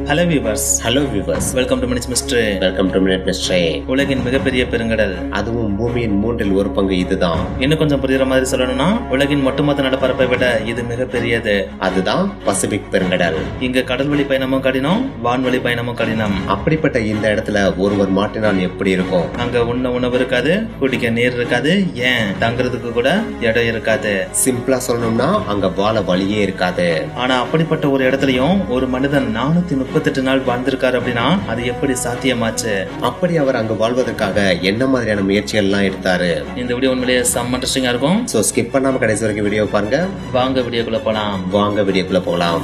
Hello viewers. Welcome to minute mystery. உலகின் மிகப்பெரிய பெருங்கடல், அதுவும் பூமியின் 1/3 இதுதான். இன்னும் கொஞ்சம் புரியுற மாதிரி சொல்லணும்னா உலகின் ஒட்டுமொத்த நிலப்பரப்பை விட இது மிகப்பெரியது. அதுதான் பசிபிக் பெருங்கடல். இங்க கடல் வழி பயணமும் கடினம், வான்வழி பயணமும் கடினம். அப்படிப்பட்ட இந்த இடத்துல ஒருவர் மாட்டினால் எப்படி இருக்கும்? அங்க உணவு இருக்காது, குடிக்க நீர் இருக்காது, ஏன் தங்குறதுக்கு கூட இடம் இருக்காது. சிம்பிளா சொல்லணும்னா அங்க வாழ வழியே இருக்காது. ஆனா அப்படிப்பட்ட ஒரு இடத்துலயும் ஒரு மனிதன் 438 நாள் வாழ்ந்திருக்காரு அப்படின்னா அது எப்படி சாத்தியமாச்சு? அப்படி அவர் அங்கு வாழ்வதற்காக என்ன மாதிரியான முயற்சிகள் எல்லாம் எடுத்தாரு? இந்த வீடியோ உண்மையிலேயே செம்ம இன்ட்ரெஸ்டிங்கா இருக்கும். சோ ஸ்கிப் பண்ணாம கடைசி வரைக்கும் வீடியோ பாருங்க. வாங்க வீடியோக்குள்ள போகலாம்.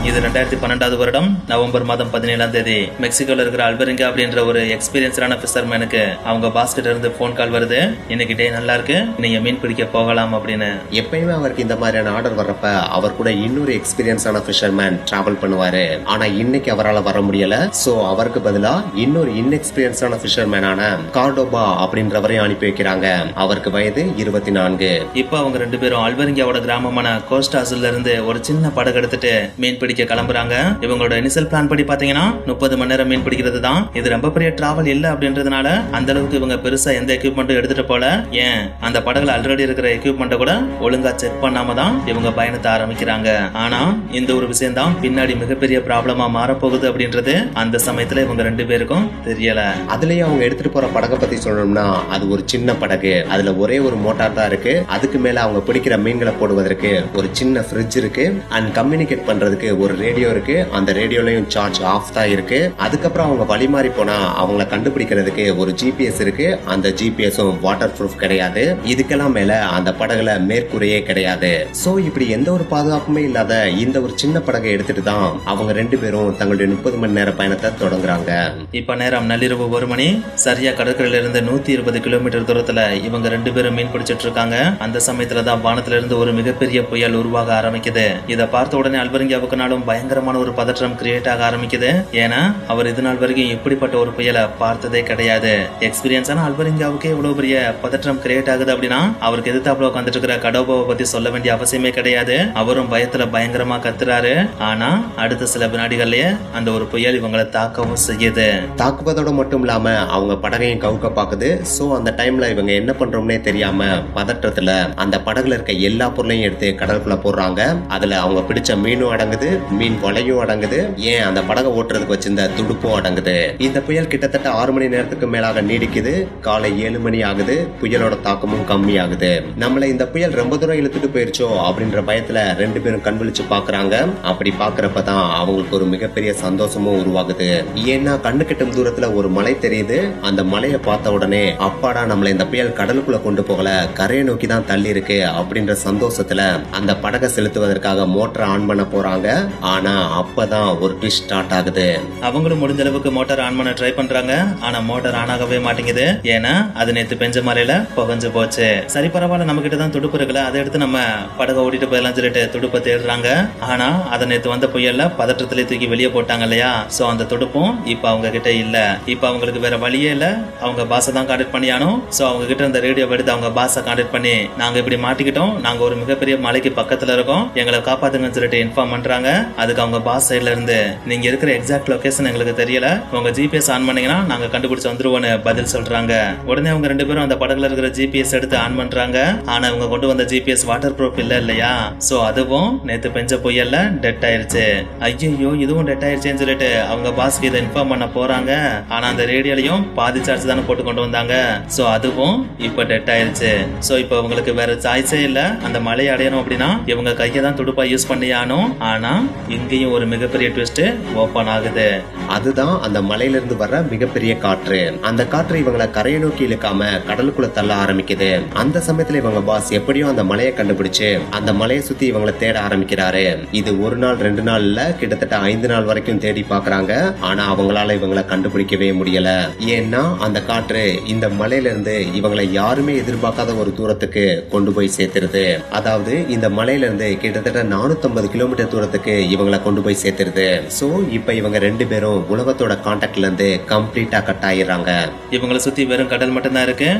இது 2012 வருடம் நவம்பர் மாதம் 17ஆம் தேதி மெக்சிகோல இருக்கிற அல்பரிங்கா அப்படின்ற ஒரு எக்ஸ்பீரியன்ஸான ஃபிஷர்மேனுக்கு அவங்க பாஸ்கிட்ட இருந்து போன் கால் வருது. இன்னைக்கு டே நல்லா இருக்கு, நீங்க மீன் பிடிக்க போகலாம் அப்படின்னு. எப்பயுமே அவருக்கு இந்த மாதிரியான ஆர்டர் வர்றப்ப அவர் கூட இன்னொரு எக்ஸ்பீரியன்ஸான ஃபிஷர்மேன் டிராவல் பண்ணுவாரு. ஆனா இன்னைக்கு அவரால் வர முடியல. சோ அவருக்கு பதிலா இன்னொரு இன்எக்ஸ்பீரியன்ஸான ஃபிஷர்மேனான கார்டோபா அப்படின்றவரையும் அனுப்பி வைக்கிறாங்க. அவருக்கு வயது 24. இப்ப அவங்க ரெண்டு பேரும் அல்பரிங்காவோட கிராமமான கோஸ்டாஸ்ல இருந்து ஒரு சின்ன படகு எடுத்துட்டு மீன் பிடிக்க கிளம்புறாங்க. இவங்களோட இனிஷியல் பிளான் படி பாத்தீங்கன்னா 30 மணி நேரம் மீன் பிடிக்கிறது தான். இது ரொம்ப பெரிய டிராவல் இல்ல அப்படின்றதுனால அந்த அளவுக்கு இவங்க பெருசா எந்த எக்யூப்மெண்ட்டும் எடுத்துட்டு போல. ஏன் அந்த படகுல ஆல்ரெடி இருக்கிற எக்யூப்மெண்ட்டை கூட ஒழுங்கா செக் பண்ணாம தான் இவங்க பயணத்தை ஆரம்பிக்கிறாங்க. ஆனா இந்த ஒரு விஷயம் தான் பின்னாடி மிகப்பெரிய ப்ராப்ளமா மாறப்போகுது அப்படின்றது அந்த சமயத்துல இவங்க ரெண்டு பேருக்கும் தெரியல. அதுலயும் அவங்க எடுத்துட்டு போற படகை பத்தி சொல்லணும்னா அது ஒரு சின்ன படகு. அதுல ஒரே ஒரு மோட்டார் தான் இருக்கு. அதுக்கு மேல அவங்க பிடிக்கிற மீன்களை போடுவதற்கு ஒரு சின்ன ஃப்ரிட்ஜ் இருக்கு. அண்ட் கம்யூனிகேட் பண்றதுக்கு ஒரு ரேடியோ இருக்கு. அந்த ரேடியோலயும் சார்ஜ் ஆஃப் தான் இருக்கு. அதுக்கப்புறம் அவங்க வழி மாறி போனா அவங்கள கண்டுபிடிக்கிறதுக்கு ஒரு ஜிபிஎஸ் இருக்கு. அந்த ஜிபிஎஸும் வாட்டர் ப்ரூஃப் கிடையாது. இதுக்கெல்லாம் மேல அந்த படகுல மேற்கூரையே கிடையாது. சோ இப்படி எந்த ஒரு பாதுகாப்புமே இல்லாத இந்த ஒரு சின்ன படகை எடுத்துட்டு தான் அவங்க ரெண்டு பேரும் தங்களுடைய 30 மணி நேர பயணத்தை தொடங்குறாங்க. இப்ப நேரம் நள்ளிரவு 1 மணி. சரியா கடற்கரையில இருந்து 120 கிலோமீட்டர் தூரத்துல இவங்க ரெண்டு பேரும் மீன் பிடிச்சிட்டு இருக்காங்க. அந்த சமயத்துல தான் வானத்துல இருந்து ஒரு மிகப்பெரிய புயல் உருவாக ஆரம்பிக்குது. இதை பார்த்த உடனே அல்பரிங்காவுக்கு நாளும் பயங்கரமான ஒரு பதற்றம் கிரியேட் ஆக ஆரம்பிக்குது. ஏன்னா அவர் இது நாள் வரைக்கும் இப்படிப்பட்ட ஒரு புயலை பார்த்ததே கிடையாது. எக்ஸ்பீரியன்ஸான அல்பரிங்காவுக்கே இவ்வளவு பெரிய பதற்றம் கிரியேட் ஆகுது அப்படின்னா அவருக்கு எதிர்த்தாப்புல உட்காந்துட்டு இருக்கிற கடோபாவை பத்தி சொல்ல வேண்டிய அவசியமே கிடையாது. அவரும் பயத்துல பயங்கரமா கத்துறாரு. ஆனா அடுத்த சில வினாடிகள்லயே அந்த ஒரு புயல் இவங்களை தாக்கவும் செய்யுது. தாக்குவதோட மட்டும் இல்லாம அவங்க படகையும் கவுக்க பாக்குது. சோ அந்த டைம்ல இவங்க என்ன பண்றோம்னே தெரியாம பதற்றத்துல அந்த படகுல இருக்க எல்லா பொருளையும் எடுத்து கடலுக்குள்ள போடுறாங்க. அதுல அவங்க பிடிச்ச மீனும் அடங்குது, மீன் வலையும் அடங்குது, ஏன் அந்த படகை ஓட்டுறதுக்கு வச்சிருந்த துடுப்பும் அடங்குது. இந்த புயல் கிட்டத்தட்ட 6 மணி நேரத்துக்கு மேலாக நீடிக்குது. காலை 7 மணி ஆகுது. புயலோட தாக்கமும் கம்மி ஆகுது. நம்மள இந்த புயல் ரொம்ப தூரம் இழுத்துட்டு போயிருச்சோ அப்படின்ற பயத்துல ரெண்டு பேரும் கண் விழிச்சு பாக்குறாங்க. அப்படி பாக்குறப்பதான் அவங்களுக்கு ஒரு மிகப்பெரிய சந்தோஷமும் உருவாகுது. ஏன்னா கண்ணு கெட்டும் தூரத்துல ஒரு மலை தெரியுது. அந்த மலையை பார்த்த உடனே அப்பாடா நம்மள இந்த புயல் கடலுக்குள்ள கொண்டு போகல, கரையை நோக்கி தான் தள்ளி இருக்கு அப்படின்ற சந்தோஷத்துல அந்த படகை செலுத்துவதற்காக மோட்டரை ஆன் பண்ண போறாங்க. ஆனா அப்பதான் ஒரு ட்விஸ்ட் ஸ்டார்ட் ஆகுது. அவங்களும் முடிஞ்ச அளவுக்கு மோட்டார் ஆன் பண்ண ட்ரை பண்றாங்க. ஆனா மோட்டார் ஆன் ஆகவே மாட்டேங்குது. ஏன்னா அது நேத்து பெஞ்ச மலையில புகஞ்சு போச்சு. சரி பரவாயில்ல, நம்ம கிட்ட தான் துடுப்பு இருக்குல்ல, அதை எடுத்து நம்ம படகை ஓட்டிட்டு போயிடலாம் சொல்லிட்டு துடுப்பை தேடுறாங்க. ஆனா அதை நேத்து வந்த புயல்ல பதற்றத்திலே தூக்கி வெளியே போட்டாங்க இல்லையா? சோ அந்த துடுப்பும் இப்ப அவங்க கிட்ட இல்ல. இப்ப அவங்களுக்கு வேற வழியே இல்ல. அவங்க பாஸை தான் கான்டாக்ட் பண்ணியானோம். சோ அவங்க கிட்ட இந்த ரேடியோ எடுத்து அவங்க பாஸை கான்டாக்ட் பண்ணி நாங்க இப்படி மாட்டிக்கிட்டோம், நாங்க ஒரு மிகப்பெரிய மலைக்கு பக்கத்துல இருக்கோம், எங்களை காப்பாத்துங்கன்னு சொல்லிட்டு இன்ஃபார்ம் பண்றாங்க. அதுக்கு அவங்க பாஸ் சைடுல இருந்து நீங்க இருக்கிற எக்ஸாக்ட் லொகேஷன் எங்களுக்கு தெரியல, உங்க ஜிபிஎஸ் ஆன் பண்ணீங்கன்னா நாங்க கண்டுபிடிச்சு வந்துருவோம்னு பதில் சொல்றாங்க. உடனே அவங்க ரெண்டு பேரும் அந்த படகுல இருக்கிற ஜிபிஎஸ் எடுத்து ஆன் பண்றாங்க. ஆனா இவங்க கொண்டு வந்த ஜிபிஎஸ் வாட்டர் ப்ரூஃப் இல்ல இல்லையா? சோ அதுவும் நேத்து பெஞ்ச புயல்ல டெட் ஆயிருச்சு. ஐயோ இதுவும் டெட் ஆயிருச்சுன்னு சொல்லிட்டு அவங்க பாஸ்க்கு இதை இன்ஃபார்ம் பண்ண போறாங்க. ஆனா அந்த ரேடியோலையும் பாதி சார்ஜ் தானே போட்டு கொண்டு வந்தாங்க. சோ அதுவும் இப்ப டெட் ஆயிருச்சு. சோ இப்ப உங்களுக்கு வேற சாய்ஸே இல்ல. அந்த மலையை அடையணும் அப்படின்னா இவங்க கையை தான் துடுப்பா யூஸ் பண்ணியானும். ஆனா இங்கேயும் ஒரு மிகப்பெரிய ட்விஸ்ட் ஓபன் ஆகுது. அதுதான் அந்த மலையில இருந்து வர்ற மிகப்பெரிய காற்று. அந்த காற்று இவங்களை கரையை நோக்கி இழுக்காம கடலுக்குள்ள தள்ள ஆரம்பிக்குது. அந்த சமயத்துல இவங்க பாஸ் எப்படியும் அந்த மலையை கண்டுபிடிச்சு அந்த மலையை சுத்தி இவங்களை தேட ஆரம்பிக்கிறாரு. இது 1 நாள் 2 நாள் இல்ல, கிட்டத்தட்ட 5 நாள் வரைக்கும் தேடி பாக்குறாங்க. ஆனா அவங்களால இவங்களை கண்டுபிடிக்கவே முடியல. ஏன்னா அந்த காற்று இந்த மலையில இருந்து இவங்களை யாருமே எதிர்பார்க்காத ஒரு தூரத்துக்கு கொண்டு போய் சேர்த்துருது. அதாவது இந்த மலையில இருந்து கிட்டத்தட்ட 450 கிலோமீட்டர் தூரத்துக்கு இவங்களை கொண்டு போய் சேர்த்துருது. சோ இப்ப இவங்க 2 பேரும் உலகத்தோட கான்டாக்ட்ல இருந்து கம்ப்ளீட்டா கட் ஆயிடுறாங்க. இவங்களை சுத்தி வெறும் கடல் மட்டும்தான் இருக்கு.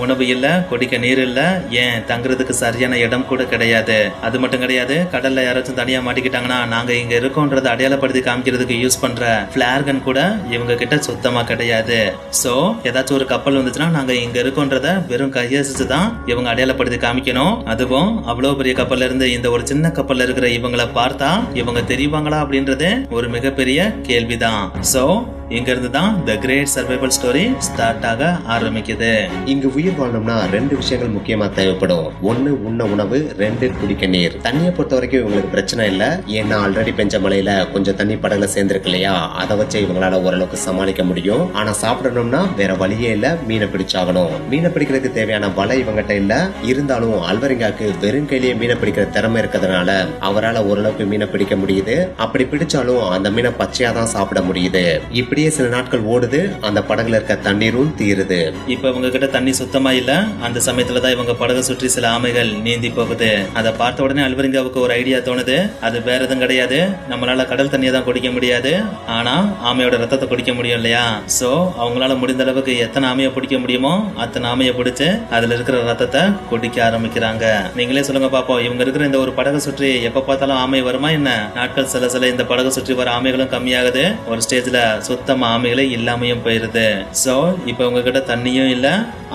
உணவு இல்ல, குடிக்க நீர் இல்ல, ஏன் தங்குறதுக்கு சரியான இடம் கூட கிடையாது. அது மட்டும் கிடையாது, கடல்ல யாராச்சும் தனியா மாட்டிக்கிட்டாங்கன்னா நாங்க இங்க இருக்கோன்றதை அடையாளப்படுத்தி காமிக்கிறதுக்கு யூஸ் பண்ற பிளார்கன் கூட இவங்க கிட்ட சுத்தமா கிடையாது. சோ ஏதாச்சும் ஒரு கப்பல் வந்துச்சுன்னா நாங்க இங்க இருக்கோன்றத வெறும் கையசிச்சுதான் இவங்க அடையாளப்படுத்தி காமிக்கணும். அதுவும் அவ்வளவு பெரிய கப்பல்ல இருந்து இந்த ஒரு சின்ன கப்பல்ல இருக்கிற இவங்களை பார்த்தா இவங்க தெரிவாங்களா அப்படின்றது ஒரு மிகப்பெரிய கேள்விதான். சோ இங்க இருந்து தான் தி கிரேட் சர்வைவல் ஸ்டோரி ஸ்டார்ட் ஆக ஆரம்பிக்குது. இங்க உயிர் வாழணும்னா 2 விஷயங்கள் முக்கியமா தேவைப்படும். 1 உண்ண உணவு, 2 குடிக்க நீர். தண்ணியை பொறுத்த வரைக்கும் இவங்களுக்கு பிரச்சனை இல்ல. ஏன்னா ஆல்ரெடி பெஞ்ச மழையில கொஞ்சம் தண்ணி படகுல சேர்ந்துருக்கு இல்லையா, அதை வச்சு இவங்களால ஓரளவுக்கு சமாளிக்க முடியும். ஆனா சாப்பிடணும்னா வேற வழியே இல்ல, மீனை பிடிச்சாகணும். மீனை பிடிக்கிறதுக்கு தேவையான வலை இவங்கிட்ட இல்ல. இருந்தாலும் அல்வரிங்காக்கு வெறும் கையிலேயே மீனை பிடிக்கிற திறமை இருக்கிறதுனால அவரால் ஓரளவுக்கு மீனை பிடிக்க முடியுது. அப்படி பிடிச்சாலும் அந்த மீனை பச்சையா தான் சாப்பிட முடியுது. இப்படி சில நாட்கள் ஓடுது. அந்த படகுல இருக்க தண்ணீரும் தீருது. இப்ப இவங்க கிட்ட தண்ணி சுத்தமா இல்ல. அந்த சமயத்துலதான் இவங்க படகு சுற்றி சில ஆமைகள் நீந்தி போகுது. அதை பார்த்த உடனே அல்வரிங்காவுக்கு ஒரு ஐடியா தோணுது. அது வேற எதுவும் கிடையாது, நம்மளால கடல் தண்ணியை தான் குடிக்க முடியாது, ஆனா ஆமையோட ரத்தத்தை குடிக்க முடியும் இல்லையா. சோ அவங்களால முடிந்த அளவுக்கு எத்தனை ஆமையை பிடிக்க முடியுமோ அத்தனை ஆமையை பிடிச்சு அதுல இருக்கிற ரத்தத்தை குடிக்க ஆரம்பிக்கிறாங்க. நீங்களே சொல்லுங்க பாப்போம், இவங்க இருக்கிற இந்த ஒரு படகு சுற்றி எப்ப பார்த்தாலும் ஆமை வருமா என்ன? நாட்கள் சில இந்த படகு சுற்றி வர ஆமைகளும் கம்மியாகுது. ஒரு ஸ்டேஜ்ல சுத்தமா ஆமைகளே இல்லாமையும் போயிருது. சோ இப்ப உங்க கிட்ட தண்ணியும் இல்ல,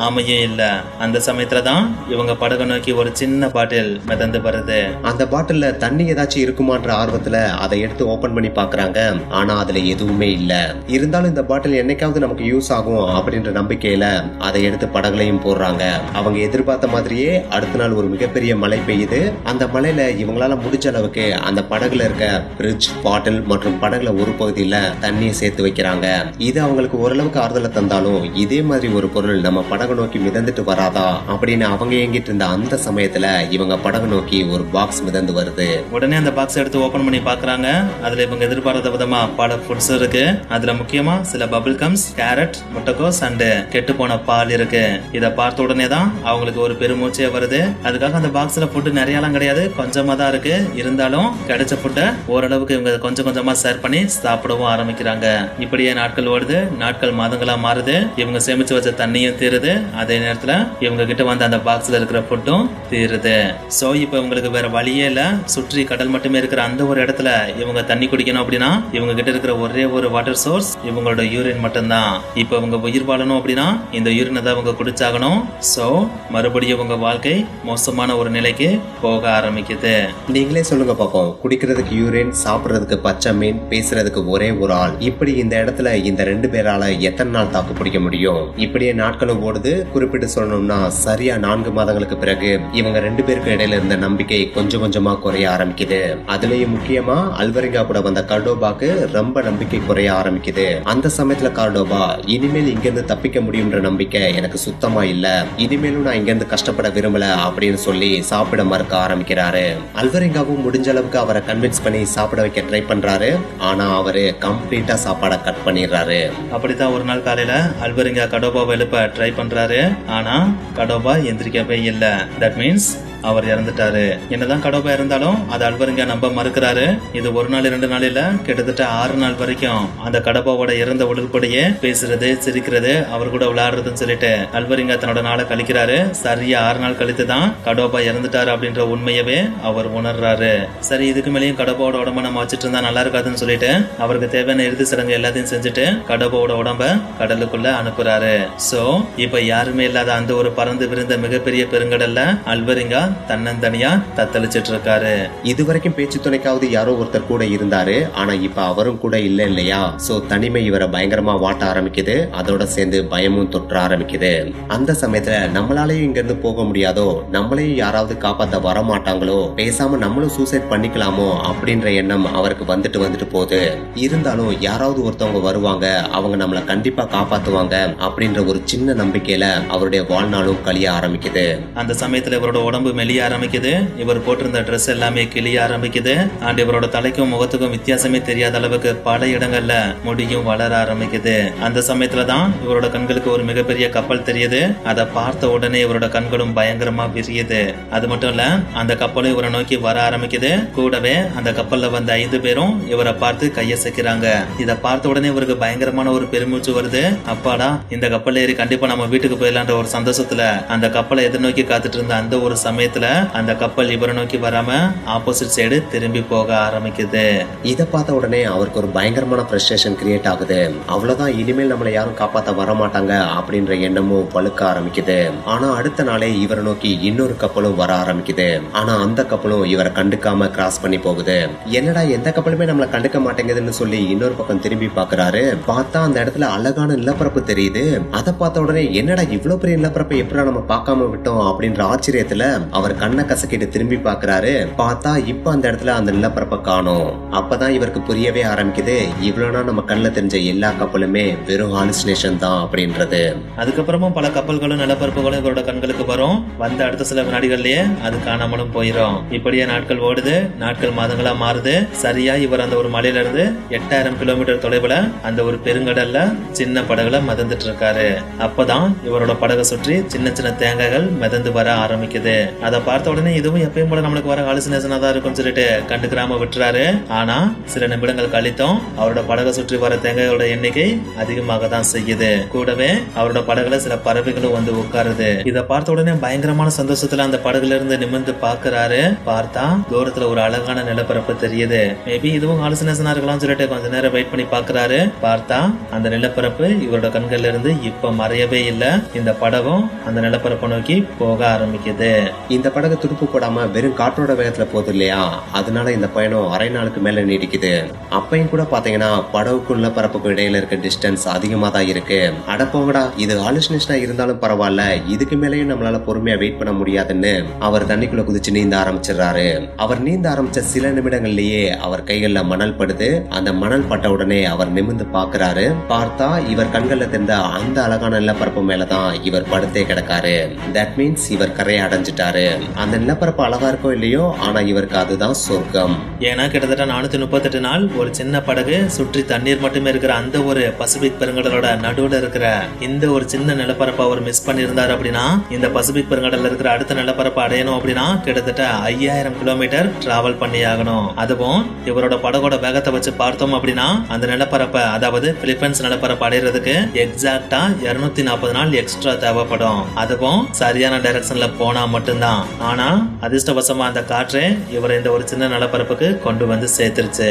ஆமையும் இல்ல. அந்த சமயத்துலதான் இவங்க படகு நோக்கி ஒரு சின்ன பாட்டில் மிதந்து வருது. அந்த பாட்டில்ல தண்ணி ஏதாச்சும் இருக்குமான்ற ஆர்வத்துல அதை எடுத்து ஓபன் பண்ணி பாக்குறாங்க. ஆனா அதுல எதுவுமே இல்ல. இருந்தாலும் இந்த பாட்டில் என்னைக்காவது நமக்கு யூஸ் ஆகும் அப்படின்ற நம்பிக்கையில அதை எடுத்து படகுலையும் போடுறாங்க. அவங்க எதிர்பார்த்த மாதிரியே அடுத்த நாள் ஒரு மிகப்பெரிய மழை பெய்யுது. அந்த மழையில இவங்களால முடிஞ்ச அளவுக்கு அந்த படகுல இருக்க பிரிட்ஜ், பாட்டில் மற்றும் படகுல ஒரு பகுதியில தண்ணியை சேர்த்து வைக்கிறாங்க. இது அவங்களுக்கு ஓரளவுக்கு ஆறுதலை தந்தாலும் இதே மாதிரி ஒரு பொருள் நம்ம படகு நோக்கி மிதந்துட்டு வராதா அப்படின்னு அவங்க ஏங்கிட்டு இருந்த அந்த சமயத்துல இவங்க படகு நோக்கி ஒரு பாக்ஸ் மிதந்து வருது. உடனே அந்த பாக்ஸ் எடுத்து ஓபன் பண்ணி பாக்குறாங்க. அதுல இவங்க எதிர்பார்த்த விதமா பல ஃபுட்ஸ் இருக்கு. அதுல முக்கியமா சில பபிள் கம்ஸ், கேரட், முட்டைக்கோஸ் அண்ட் கெட்டு போன பால் இருக்கு. இத பார்த்த உடனே தான் அவங்களுக்கு ஒரு பெருமூச்சே வருது. அதுக்காக அந்த பாக்ஸ்ல ஃபுட் நிறைய எல்லாம் கிடையாது, கொஞ்சமா தான் இருக்கு. இருந்தாலும் கிடைச்ச ஃபுட்டை ஓரளவுக்கு இவங்க கொஞ்சம் கொஞ்சமா ஷேர் பண்ணி சாப்பிடவும் ஆரம்பிக்கிறாங்க. இப்படியே நாட்கள் ஓடுது. நாட்கள் மாதங்களா மாறுது. இவங்க சேமிச்சு வச்ச தண்ணியும் தீருது. அதே நேரத்துல இவங்க கிட்ட வந்து அந்த பாக்ஸ்ல இருக்கிற ஃபுட்டும் தீருது. சோ இப்ப இவங்களுக்கு வேற வழியே இல்ல. சுற்றி கடல் மட்டுமே இருக்கிற அந்த ஒரு இடத்துல இவங்க தண்ணி குடிக்கணும் அப்படின்னா இவங்க கிட்ட இருக்கிற ஒரே ஒரு வாட்டர் சோர்ஸ் இவங்களோட யூரின் மட்டும்தான். இப்ப இவங்க உயிர் வாழணும் அப்படின்னா இந்த யூரினை தான் இவங்க குடிச்சாகணும். சோ மறுபடியும் இவங்க வாழ்க்கை மோசமான ஒரு நிலைக்கு போக ஆரம்பிக்குது. நீங்களே சொல்லுங்க பாப்போம், குடிக்கிறதுக்கு யூரின், சாப்பிடுறதுக்கு பச்சை மீன், பேசுறதுக்கு ஒரே ஒரு ஆள். இப்படி இந்த இடத்துல இந்த 2 பேரால எத்தனை நாள் தாக்கு பிடிக்க முடியும்? இப்படியே நாட்களும் ஓடுது. குறிப்பிட்டு சொல்லணும்னா சரியா 4 மாதங்களுக்கு பிறகு இவங்க 2 பேருக்கு இடையில இருந்த நம்பிக்கை கொஞ்சம் கொஞ்சமா குறைய ஆரம்பிக்குது. அதுலயும் முக்கியமா அல்வரிங்கா கூட வந்த கார்டோபாக்கு ரொம்ப நம்பிக்கை குறைய ஆரம்பிக்குது. அந்த சமயத்துல கார்டோபா, இனிமேல் இங்க இருந்து தப்பிக்க முடியும்ன்ற நம்பிக்கை எனக்கு சுத்தமா இல்ல, இனிமேலும் நான் இங்க இருந்து கஷ்டப்பட விரும்பல அப்படின்னு சொல்லி சாப்பிட மறுக்க ஆரம்பிக்கிறாரு. அல்வரிங்காவும் முடிஞ்ச அளவுக்கு அவரை கன்வின்ஸ் பண்ணி சாப்பிட வைக்க ட்ரை பண்றாரு. ஆனா அவரு கம்ப்ளீட்டா சாப்பாடை கட் பண்ணிடுறாரு. அப்படித்தான் ஒரு நாள் காலையில அல்வரிங்கா கடோபாவை எழுப்ப ட்ரை பண்றாரு. ஆனா கடோபா எந்திரிக்கவே இல்ல. தட் மீன்ஸ் அவர் இறந்துட்டாரு. என்னதான் கடோபா இருந்தாலும் அது அல்வரிங்கா நம்ப மறுக்கிறாரு. இது ஒரு நாள் 2 நாள் இல்ல, கிட்டத்தட்ட 6 நாள் வரைக்கும் அந்த கடோபாவோட இறந்த உடல்படியே பேசுறது, சிரிக்கிறது, அவர் கூட விளையாடுறதுன்னு சொல்லிட்டு அல்வரிங்கா தன்னோட நாளை கழிக்கிறாரு. சரியா 6 நாள் கழித்து தான் கடோபா இறந்துட்டாரு அப்படின்ற உண்மையவே அவர் உணர்றாரு. சரி, இதுக்கு மேலேயும் கடோபாவோட உடம்ப நம்ம வச்சுட்டு இருந்தா நல்லா இருக்காதுன்னு சொல்லிட்டு அவருக்கு தேவையான இறுதி சடங்கு எல்லாத்தையும் செஞ்சுட்டு கடோபாவோட உடம்ப கடலுக்குள்ள அனுப்புறாரு. சோ இப்ப யாருமே இல்லாத அந்த ஒரு பறந்து விரிந்த மிகப்பெரிய பெருங்கடல்ல அல்வரிங்கா தன்னந்தனியா தத்தளிச்சிட்டு இருக்காரு. இதுவரைக்கும் பேச்சு துணைக்காவது யாரோ ஒருத்தர் கூட இருந்தாரு. ஆனா இப்ப அவரும் கூட இல்ல இல்லையா. சோ தனிமை இவரை பயங்கரமா வாட்ட ஆரம்பிக்குது. அதோட சேர்ந்து பயமும் தொற்ற ஆரம்பிக்குது. அந்த சமயத்துல நம்மளாலையும் இங்க இருந்து போக முடியாதோ, நம்மளையும் யாராவது காப்பாத்த வர மாட்டாங்களோ, பேசாம நம்மளும் சூசைட் பண்ணிக்கலாமோ அப்படின்ற எண்ணம் அவருக்கு வந்துட்டு போகுது. இருந்தாலும் யாராவது ஒருத்தவங்க வருவாங்க, அவங்க நம்மள கண்டிப்பா காப்பாத்துவாங்க அப்படின்ற ஒரு சின்ன நம்பிக்கையில அவருடைய வாழ்நாளும் கழிய ஆரம்பிக்குது. அந்த சமயத்துல இவரோட உடம்பு மெலிய ஆரம்பிக்குது. இவர் போட்டிருந்த ட்ரெஸ் எல்லாமே கிளிய ஆரம்பிக்குது. அண்ட் இவரோட தலைக்கும் முகத்துக்கும் வித்தியாசமே தெரியாத அளவுக்கு பல இடங்கள்ல முடியும் வளர ஆரம்பிக்குது. அந்த சமயத்துல தான் இவரோட கண்களுக்கு ஒரு மிகப்பெரிய கப்பல் தெரியுது. அதை பார்த்த உடனே இவரோட கண்களும் பயங்கரமா விரியுது. அது மட்டும் இல்ல, அந்த கப்பலும் இவரை நோக்கி வர ஆரம்பிக்குது. கூடவே அந்த கப்பல்ல வந்த 5 பேரும் இவரை பார்த்து கையசைக்கிறாங்க. இத பார்த்த உடனே இவருக்கு பயங்கரமான ஒரு பெருமூச்சு வருது. அப்பாடா, இந்த கப்பல் ஏறி கண்டிப்பா நம்ம வீட்டுக்கு போயிடலான்ற ஒரு சந்தோஷத்துல அந்த கப்பலை எதிர்நோக்கி காத்துட்டு இருந்த அந்த ஒரு சமயத்துல அந்த கப்பல் இவரை நோக்கி வராம ஆப்போசிட் சைடு திரும்பி போக ஆரம்பிக்குது. இதை பார்த்த உடனே அவருக்கு ஒரு பயங்கரமான ஃப்ரஸ்ட்ரேஷன் கிரியேட் ஆகுது. அவ்வளவுதான், இனிமேல் நம்மளை யாரும் காப்பாத்த வர மாட்டாங்க அப்படின்ற எண்ணமும் வலுக்க ஆரம்பிக்குது. ஆனா அடுத்த நாளே இவரை நோக்கி இன்னொரு கப்பலும் வர ஆரம்பிக்குது. ஆனா அந்த கப்பலும் இவரை கண்டுக்காம கிராஸ் பண்ணி போகுது. என்னடா எந்த கப்பலுமே நம்மளை கண்டுக்க மாட்டேங்குதுன்னு சொல்லி இன்னொரு பக்கம் திரும்பி பாக்குறாரு. பார்த்தா அந்த இடத்துல அழகான நிலப்பரப்பு தெரியுது. அதை பார்த்த உடனே என்னடா இவ்வளவு பெரிய நிலப்பரப்பை எப்படா நம்ம பார்க்காம விட்டோம் அப்படின்ற ஆச்சரியத்துல அவர் கண்ணை கசக்கிட்டு திரும்பி பாக்குறாரு. பார்த்தா இப்ப அந்த இடத்துல அந்த நிலப்பரப்பை காணோம். அப்பதான் இவருக்கு புரியவே ஆரம்பிக்குது, இவ்வளவு நாள் நம்ம கண்ணுல தெரிஞ்ச எல்லா கப்பலுமே வெறும் ஹாலுசினேஷன் தான் அப்படின்றது. அதுக்கப்புறமும் பல கப்பல்களும் நிலப்பரப்புகளும் இவரோட கண்களுக்கு வரும். வந்த அடுத்த சில வினாடிகள்லயே அது காணாமலும் போயிடும். இப்படியே நாட்கள் ஓடுது. நாட்கள் மாதங்களா மாறுது. சரியா இவர் அந்த ஒரு மலையில இருந்து 8000 கிலோமீட்டர் தொலைவுல அந்த ஒரு பெருங்கடல்ல சின்ன படகுல மிதந்துட்டு இருக்காரு. அப்பதான் இவரோட படகை சுற்றி சின்ன சின்ன தேங்காய்கள் மிதந்து வர ஆரம்பிக்குது. அதை பார்த்த உடனே இதுவும் எப்பயும் போல நம்மளுக்கு வர ஹாலுசினேஷனா தான் இருக்கும் சொல்லிட்டு கண்டுக்கிறாம விட்டுறாரு. ஆனா சில நிமிடங்கள் கழித்தும் அவரோட படகை சுற்றி வர தேங்காயோட எண்ணிக்கை அதிகமாக தான் செய்யுது. கூடவே அவரோட படகுல சில பறவைகளும் வந்து உட்காருது. இதை பார்த்த உடனே பயங்கரமான சந்தோஷத்துல அந்த படகுல இருந்து நிமிர்ந்து பாக்குறாரு. பார்த்தா தூரத்துல ஒரு அழகான நிலப்பரப்பு தெரியுது. மேபி இதுவும் ஹாலுசினேஷனா இருக்கலாம் சொல்லிட்டு கொஞ்ச நேரம் வெயிட் பண்ணி பாக்குறாரு. பார்த்தா அந்த நிலப்பரப்பு இவரோட கண்கள்ல இருந்து இப்ப மறையவே இல்ல. இந்த படகும் அந்த நிலப்பரப்பை நோக்கி போக ஆரம்பிக்குது. இந்த படகு துடுப்பு போடாம வெறும் காற்றோட வேகத்துல போகுது இல்லையா, அதனால இந்த பயணம் அரை நாளுக்கு மேல நீடிக்குது. அப்பையும் கூட பாத்தீங்கன்னா படகுக்கும் நிலப்பரப்புக்கும் இடையில இருக்க டிஸ்டன்ஸ் அதிகமா தான் இருக்கு. அடப்போங்கடா, இது ஹாலுசினேஷனா இருந்தாலும் பரவாயில்ல, இதுக்கு மேலேயும் நம்மளால பொறுமையா வெயிட் பண்ண முடியாதுன்னு அவர் தண்ணிக்குள்ள குதிச்சு நீந்த ஆரம்பிச்சிடுறாரு. அவர் நீந்த ஆரம்பிச்ச சில நிமிடங்கள்லயே அவர் கைகள்ல மணல் படுது. அந்த மணல் பட்ட உடனே அவர் நிமிர்ந்து பாக்குறாரு. பார்த்தா இவர் கண்கள்ல தெரிந்த அந்த அழகான நிலப்பரப்பு மேலதான் இவர் படுத்தே கிடக்காரு. தட் மீன்ஸ் இவர் கரையை அடைஞ்சிட்டாரு. அந்த நிலப்பரப்பு அழகா இருக்கோ இல்லையோ, ஆனா இவருக்கு அதுதான் சொர்க்கம். ஏன்னா கிட்டத்தட்ட 438 நாள் ஒரு சின்ன படகு சுற்றி தண்ணீர் மட்டுமே இருக்கிற அந்த ஒரு பசிபிக் பெருங்கடலோட நடுவுல இருக்கிற இந்த ஒரு சின்ன நிலப்பரப்பை அவர் மிஸ் பண்ணியிருந்தாரு அப்படின்னா, இந்த பசிபிக் பெருங்கடல்ல இருக்கிற அடுத்த நிலப்பரப்பை அடையணும் அப்படின்னா கிட்டத்தட்ட 5000 கிலோமீட்டர் டிராவல் பண்ணி ஆகணும். அதுவும் இவரோட படகோட வேகத்தை வச்சு பார்த்தோம் அப்படின்னா அந்த நிலப்பரப்பை, அதாவது பிலிப்பைன்ஸ் நிலப்பரப்பை அடையிறதுக்கு எக்ஸாக்டா 240 நாள் எக்ஸ்ட்ரா தேவைப்படும். அதுவும் சரியான டைரக்ஷன்ல போனா மட்டும்தான். ஆனா அதிர்ஷ்டவசமா அந்த காற்றே இவரை இந்த ஒரு சின்ன நிலப்பரப்புக்கு கொண்டு வந்து சேர்த்துருச்சு.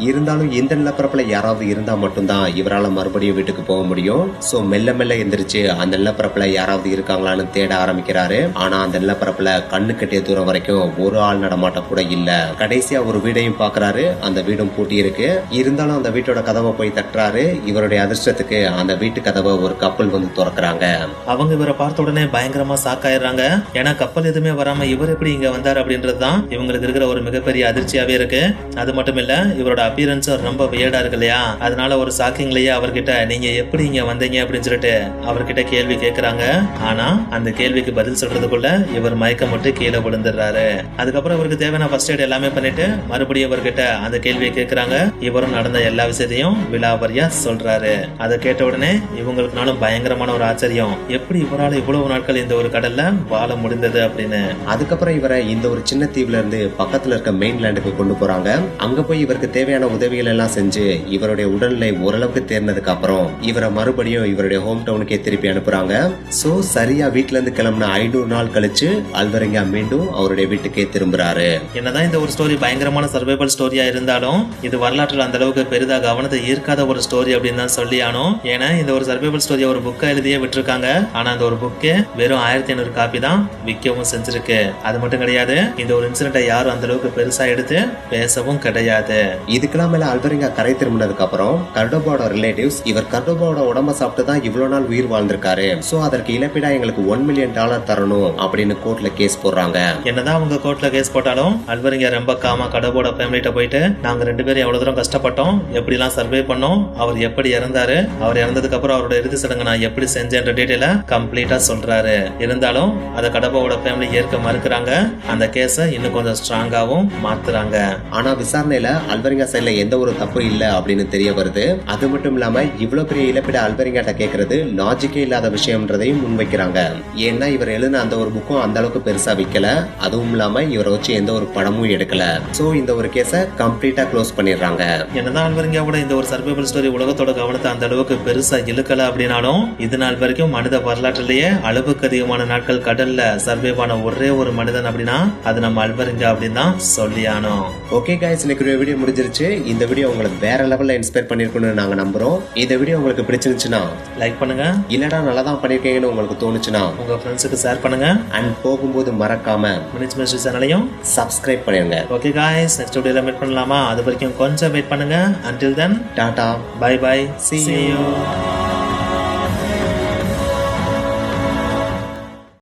இருந்தாலும் இந்த நிலப்பரப்புல யாராவது இருந்தா மட்டும்தான் இவரால மறுபடியும் வீட்டுக்கு போக முடியும். சோ மெல்ல மெல்ல எந்திரிச்சு அந்த நிலப்பரப்புல யாராவது இருக்காங்களான்னு தேட ஆரம்பிக்கிறாரு. ஆனா அந்த நிலப்பரப்புல கண்ணு கட்டிய தூரம் வரைக்கும் ஒரு ஆள் நடமாட்டம் கூட இல்ல. கடைசியா ஒரு வீடையும் பாக்குறாரு. அந்த வீடும் பூட்டி இருக்கு. இருந்தாலும் அந்த வீட்டோட கதவை போய் தட்டுறாரு. இவருடைய அதிர்ஷ்டத்துக்கு அந்த வீட்டு கதவை ஒரு கப்பல் வந்து திறக்கிறாங்க. அவங்க இவரை பார்த்த உடனே பயங்கரமா சாக்காயிடுறாங்க. ஏன்னா கப்பல் எதுவுமே வராம இவர் எப்படி இங்க வந்தார் அப்படின்றதுதான் இவங்களுக்கு இருக்கிற ஒரு மிகப்பெரிய அதிர்ச்சியாவே இருக்கு. அது மட்டும் இல்ல, இவரோட அப்பியரன்ஸ் ரொம்ப வியர்டா இருக்கு இல்லையா, அதனால ஒரு ஷாக்கிங்லயே அவர்கிட்ட நீங்க எப்படி இங்க வந்தீங்க அப்படின்னு சொல்லிட்டு அவர்கிட்ட கேள்வி கேட்கறாங்க. ஆனா அந்த கேள்விக்கு பதில் சொல்றதுக்குள்ள இவர் மயக்கம் விட்டு கீழே விழுந்துடுறாரு. அதுக்கப்புறம் இவருக்கு தேவையான ஃபர்ஸ்ட் எய்ட் எல்லாமே பண்ணிட்டு மறுபடியும் இவர்கிட்ட அந்த கேள்வியை கேட்கறாங்க. இவரும் நடந்த எல்லா விஷயத்தையும் விலாவரியா சொல்றாரு. அதை கேட்ட உடனே இவங்களுக்குனாலும் பயங்கரமான ஒரு ஆச்சரியம், எப்படி இவரால் இவ்வளவு நாட்கள் இந்த ஒரு கடல்ல வாழ முடிந்தது அப்படின்னு. அதுக்கப்புறம் இவரை இந்த ஒரு சின்ன தீவுல இருந்து பக்கத்துல இருக்க மெயின்லேண்டுக்கு கொண்டு போறாங்க. அங்க போய் இவருக்கு தேவையான உதவிகள் எல்லாம் செஞ்சு இவருடைய உடல்நிலை ஓரளவுக்கு தேர்ந்ததுக்கு அப்புறம் இவரை மறுபடியும் இவருடைய ஹோம் டவுனுக்கே திருப்பி அனுப்புறாங்க. சோ சரியா வீட்டுல இருந்து கிளம்பின 500 நாள் கழிச்சு அல்வரிங்கா மீண்டும் அவருடைய வீட்டுக்கே திரும்புறாரு. என்னதான் இந்த ஒரு ஸ்டோரி பயங்கரமான சர்வைவல் ஸ்டோரியா இருந்தாலும் இது வரலாற்றில் அந்த அளவுக்கு பெரிதாக கவனத்தை ஈர்க்காத ஒரு ஸ்டோரி அப்படின்னு தான் சொல்லி ஆனோம். ஏன்னா இந்த ஒரு சர்வைவல் ஸ்டோரியை ஒரு புக்கை எழுதியே விட்டுருக்காங்க. ஆனா அந்த ஒரு புக்கு வெறும் 1500 காப்பி தான் விற்கவும் செஞ்சிருக்கு. அது மட்டும் கிடையாது, இந்த ஒரு இன்சிடென்ட்டை யாரும் அந்த அளவுக்கு பெருசா எடுத்து பேசவும் கிடையாது. இதுக்கெல்லாம் மேல அல்வரிங்கா கரை திரும்பினதுக்கு அப்புறம் கர்டோபாவோட ரிலேட்டிவ்ஸ் இவர் கர்டோபாவோட உடம்ப சாப்பிட்டு தான் இவ்வளவு நாள் உயிர் வாழ்ந்திருக்காரு. சோ அதற்கு இழப்பீடா எங்களுக்கு $1 மில்லியன் தரணும் அப்படின்னு கோர்ட்ல கேஸ் போடுறாங்க. என்னதான் அவங்க கோர்ட்ல கேஸ் போட்டாலும் அல்வரிங்கா ரொம்ப காமா கடவுளோட ஃபேமிலிட்ட போயிட்டு நாங்க 2 பேரும் எவ்வளவு தூரம் கஷ்டப்பட்டோம், எப்படி எல்லாம் சர்வே பண்ணோம், அவர் எப்படி இறந்தாரு, அவர் இறந்ததுக்கு அப்புறம் அவரோட இறுதி சடங்கு நான் எப்படி செஞ்சேன்ற டீடைல கம்ப்ளீட்டா சொல்றாரு. இருந்தாலும் அத கடவுளோட ஃபேமிலி ஏற்க மறுக்கிறாங்க. அந்த கேஸை இன்னும் கொஞ்சம் ஸ்ட்ராங்காவும் மாத்துறாங்க. ஆனா விசாரணையில அல்வரிங்கா சைடுல எந்த ஒரு தப்பு இல்ல அப்படின்னு தெரிய வருது. அது மட்டும் இல்லாம இவ்வளவு பெரிய இழப்பீடு அல்வரிங்காட்ட கேட்கறது லாஜிக்கே இல்லாத விஷயம்ன்றதையும் முன்வைக்கிறாங்க. ஏன்னா இவர் எழுதின அந்த ஒரு புக்கும் அந்த அளவுக்கு பெருசா விக்கல, அதுவும் இல்லாம இவரை வச்சு எந்த ஒரு படமும் எடுக்கல. சோ இந்த ஒரு கேஸை கம்ப்ளீட்டா க்ளோஸ் பண்ணிடுறாங்க. என்னதான் அல்வரிங்காவோட இந்த ஒரு சர்வைவல் ஸ்டோரி உலகத்தோட கவனத்தை அந்த அளவுக்கு பெருசா இழுக்கல அப்படின்னாலும் இது நாள் வரைக்கும் மனித வரலாற்றிலேயே அளவுக்கு அதிகமான நாட்கள் கடல்ல சர்வைவ் ஆன ஒரே ஒரு மனிதன் அப்படின்னா அது நம்ம அல்வரிங்கா அப்படின்னு தான் சொல்லியானோம். ஓகே गाइस, இன்னைக்கு வீடியோ முடிஞ்சிருச்சு. இந்த வீடியோ உங்களுக்கு வேற லெவல்ல இன்ஸ்பயர் பண்ணிருக்கும்னு நாங்க நம்புறோம். இந்த வீடியோ உங்களுக்கு பிடிச்சிருந்துச்சுன்னா லைக் பண்ணுங்க, இல்லடா நல்லா தான் பண்ணிருக்கீங்கன்னு உங்களுக்கு தோணுச்சுன்னா உங்க ஃப்ரெண்ட்ஸுக்கு ஷேர் பண்ணுங்க, அண்ட் போகும்போது மறக்காம மினிட்ஸ் மிஸ்ட்ரி சேனலையும் சப்ஸ்கிரைப் பண்ணிருங்க. ஓகே गाइस, நெக்ஸ்ட் வீடியோல மீட் பண்ணலாமா? அது வரைக்கும் கொஞ்சம் வெயிட் பண்ணுங்க. until then Tata, bye bye, see you.